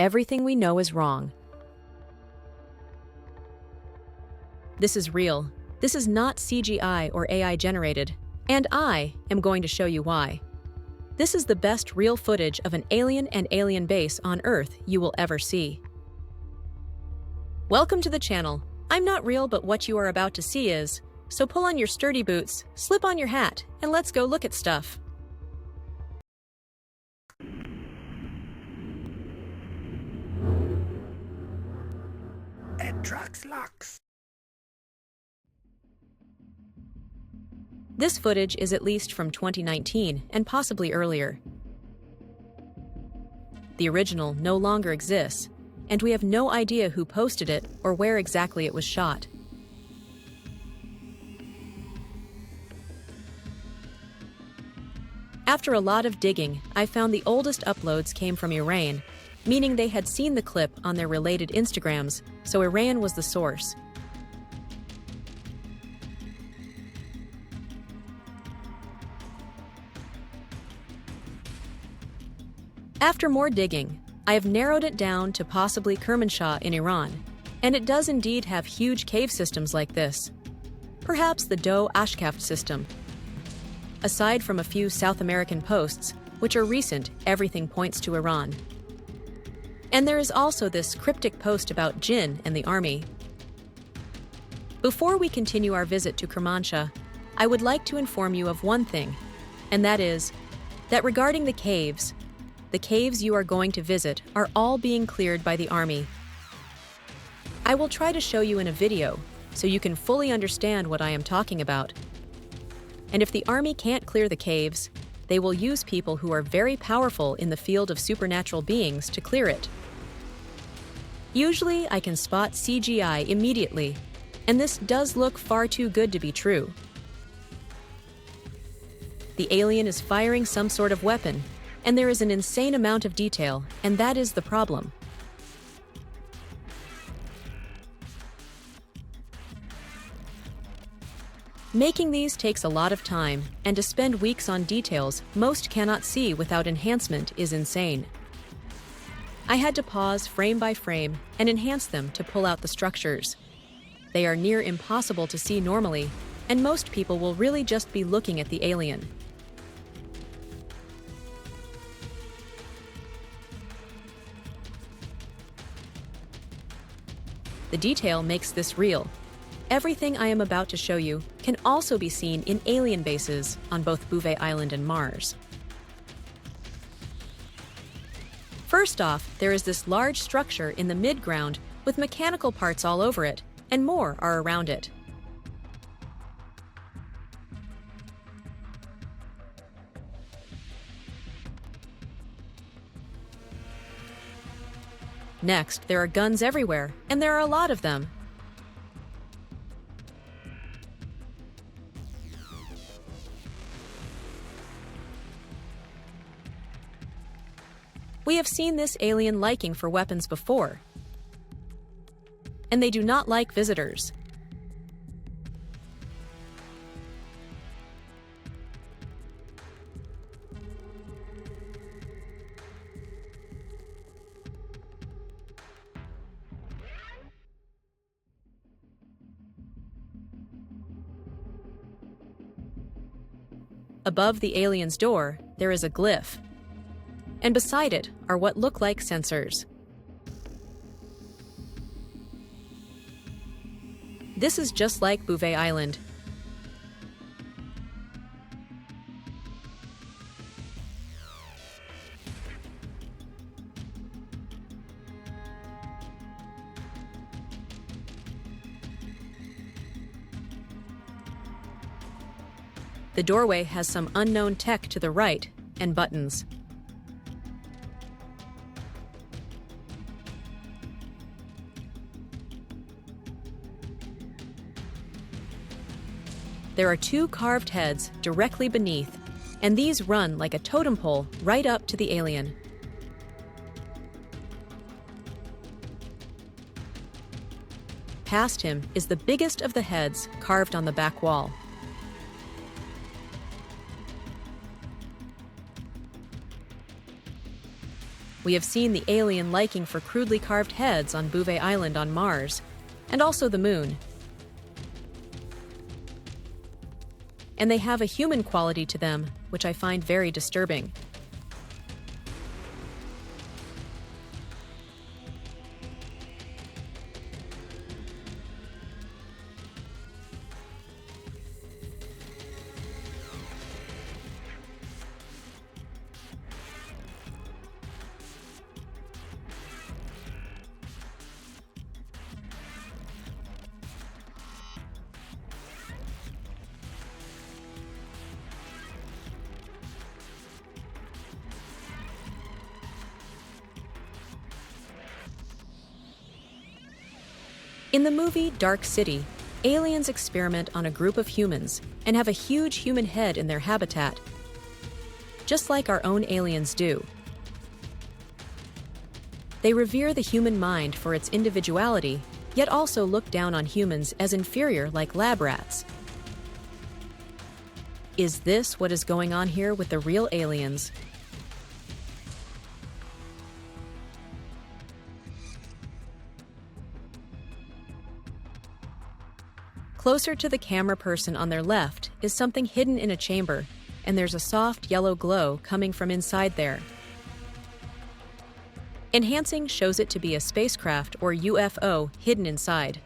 everything we know is wrong. This is real. This is not CGI or AI generated, and I am going to show you why. This is the best real footage of an alien and alien base on Earth you will ever see. Welcome to the channel. I'm not real, but what you are about to see is, so pull on your sturdy boots, slip on your hat, and let's go look at stuff. Lux. This footage is at least from 2019 and possibly earlier. The original no longer exists, and we have no idea who posted it or where exactly it was shot. After a lot of digging, I found the oldest uploads came from Iran, meaning they had seen the clip on their related Instagrams, so Iran was the source. After more digging, I have narrowed it down to possibly Kermanshah in Iran, and it does indeed have huge cave systems like this. Perhaps the Do-Ashkaft system. Aside from a few South American posts, which are recent, everything points to Iran. And there is also this cryptic post about jinn and the army. Before we continue our visit to Kermanshah, I would like to inform you of one thing, and that is that regarding the caves you are going to visit are all being cleared by the army. I will try to show you in a video so you can fully understand what I am talking about. And if the army can't clear the caves, they will use people who are very powerful in the field of supernatural beings to clear it. Usually, I can spot CGI immediately, and this does look far too good to be true. The alien is firing some sort of weapon, and there is an insane amount of detail, and that is the problem. Making these takes a lot of time, and to spend weeks on details most cannot see without enhancement is insane. I had to pause frame by frame and enhance them to pull out the structures. They are near impossible to see normally, and most people will really just be looking at the alien. The detail makes this real. Everything I am about to show you can also be seen in alien bases on both Bouvet Island and Mars. First off, there is this large structure in the mid-ground with mechanical parts all over it, and more are around it. Next, there are guns everywhere, and there are a lot of them. We have seen this alien liking for weapons before, and they do not like visitors. Above the alien's door, there is a glyph, and beside it are what look like sensors. This is just like Bouvet Island. The doorway has some unknown tech to the right and buttons. There are two carved heads directly beneath, and these run like a totem pole right up to the alien. Past him is the biggest of the heads carved on the back wall. We have seen the alien liking for crudely carved heads on Bouvet Island on Mars, and also the Moon. And they have a human quality to them, which I find very disturbing. In the movie Dark City, aliens experiment on a group of humans and have a huge human head in their habitat, just like our own aliens do. They revere the human mind for its individuality, yet also look down on humans as inferior like lab rats. Is this what is going on here with the real aliens? Closer to the camera person on their left is something hidden in a chamber, and there's a soft yellow glow coming from inside there. Enhancing shows it to be a spacecraft or UFO hidden inside.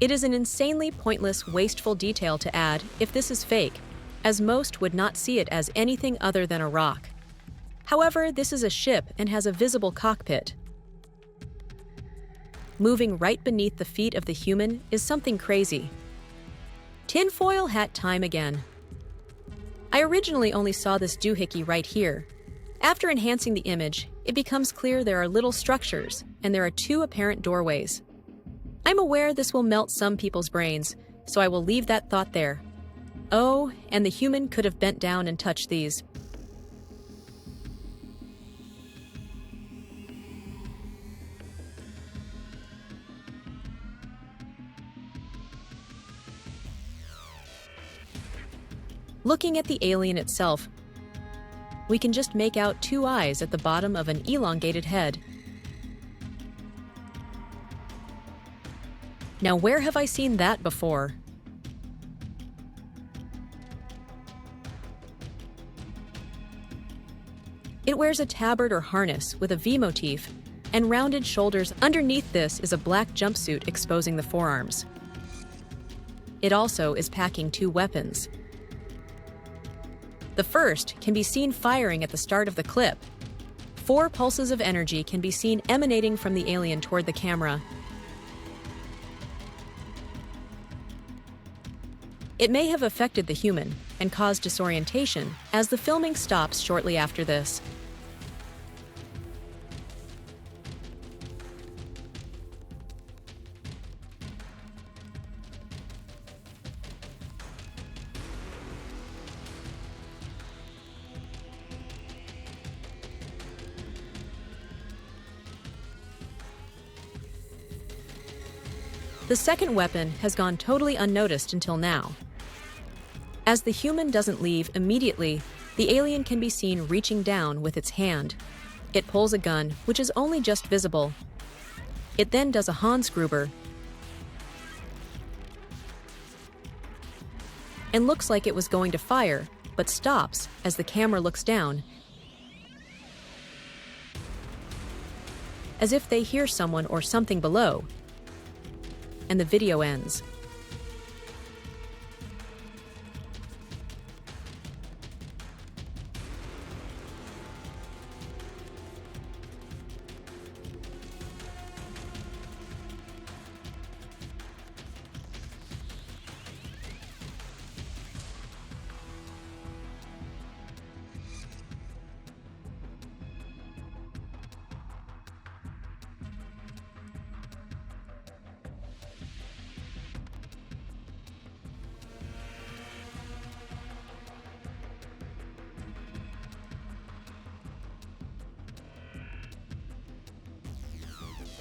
It is an insanely pointless, wasteful detail to add if this is fake, as most would not see it as anything other than a rock. However, this is a ship and has a visible cockpit. Moving right beneath the feet of the human is something crazy. Tinfoil hat time again. I originally only saw this doohickey right here. After enhancing the image, it becomes clear there are little structures, and there are two apparent doorways. I'm aware this will melt some people's brains, so I will leave that thought there. Oh, and the human could have bent down and touched these. Looking at the alien itself, we can just make out two eyes at the bottom of an elongated head. Now, where have I seen that before? It wears a tabard or harness with a V motif and rounded shoulders. Underneath this is a black jumpsuit exposing the forearms. It also is packing two weapons. The first can be seen firing at the start of the clip. 4 pulses of energy can be seen emanating from the alien toward the camera. It may have affected the human and caused disorientation, as the filming stops shortly after this. The second weapon has gone totally unnoticed until now. As the human doesn't leave immediately, the alien can be seen reaching down with its hand. It pulls a gun, which is only just visible. It then does a Hansgruber and looks like it was going to fire, but stops as the camera looks down, as if they hear someone or something below, and the video ends.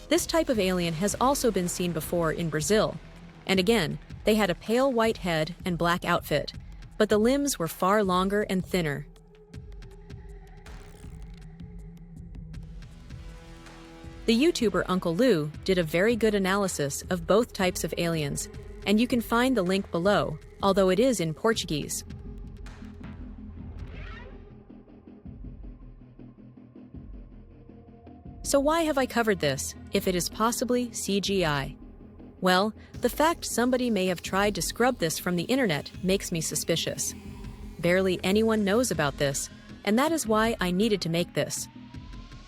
This type of alien has also been seen before in Brazil, and again, they had a pale white head and black outfit, but the limbs were far longer and thinner. The YouTuber Uncle Lou did a very good analysis of both types of aliens, and you can find the link below, although it is in Portuguese. So why have I covered this, if it is possibly CGI? Well, the fact somebody may have tried to scrub this from the internet makes me suspicious. Barely anyone knows about this, and that is why I needed to make this.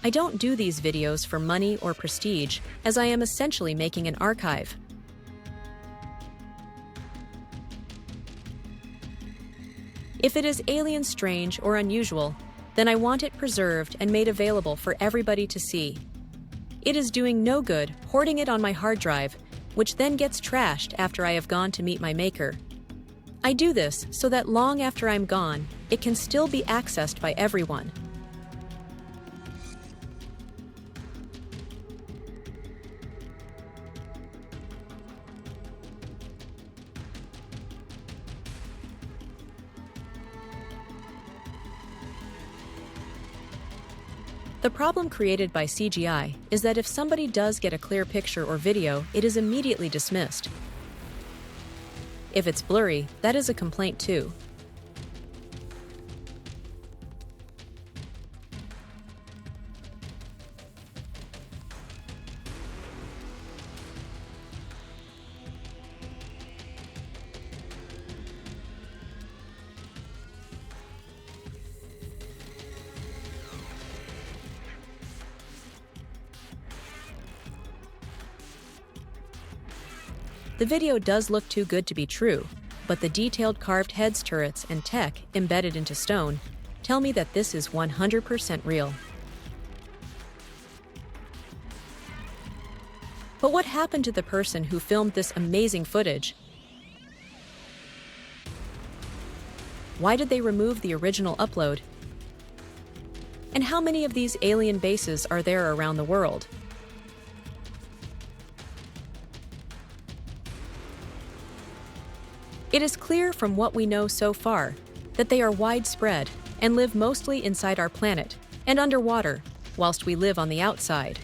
I don't do these videos for money or prestige, as I am essentially making an archive. If it is alien strange or unusual, then I want it preserved and made available for everybody to see. It is doing no good hoarding it on my hard drive, which then gets trashed after I have gone to meet my maker. I do this so that long after I'm gone, it can still be accessed by everyone. The problem created by CGI is that if somebody does get a clear picture or video, it is immediately dismissed. If it's blurry, that is a complaint too. The video does look too good to be true, but the detailed carved heads, turrets, and tech embedded into stone tell me that this is 100% real. But what happened to the person who filmed this amazing footage? Why did they remove the original upload? And how many of these alien bases are there around the world? It is clear from what we know so far that they are widespread and live mostly inside our planet and underwater, whilst we live on the outside.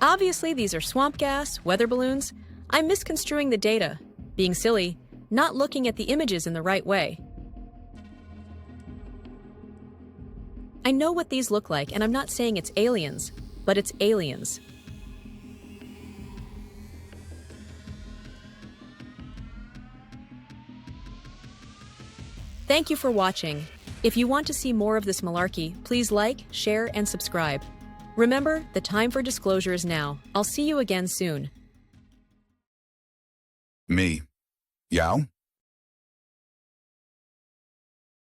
Obviously, these are swamp gas, weather balloons. I'm misconstruing the data, being silly, not looking at the images in the right way. I know what these look like, and I'm not saying it's aliens, but it's aliens. Thank you for watching. If you want to see more of this malarkey, please like, share, and subscribe. Remember, the time for disclosure is now. I'll see you again soon. Me. Yao?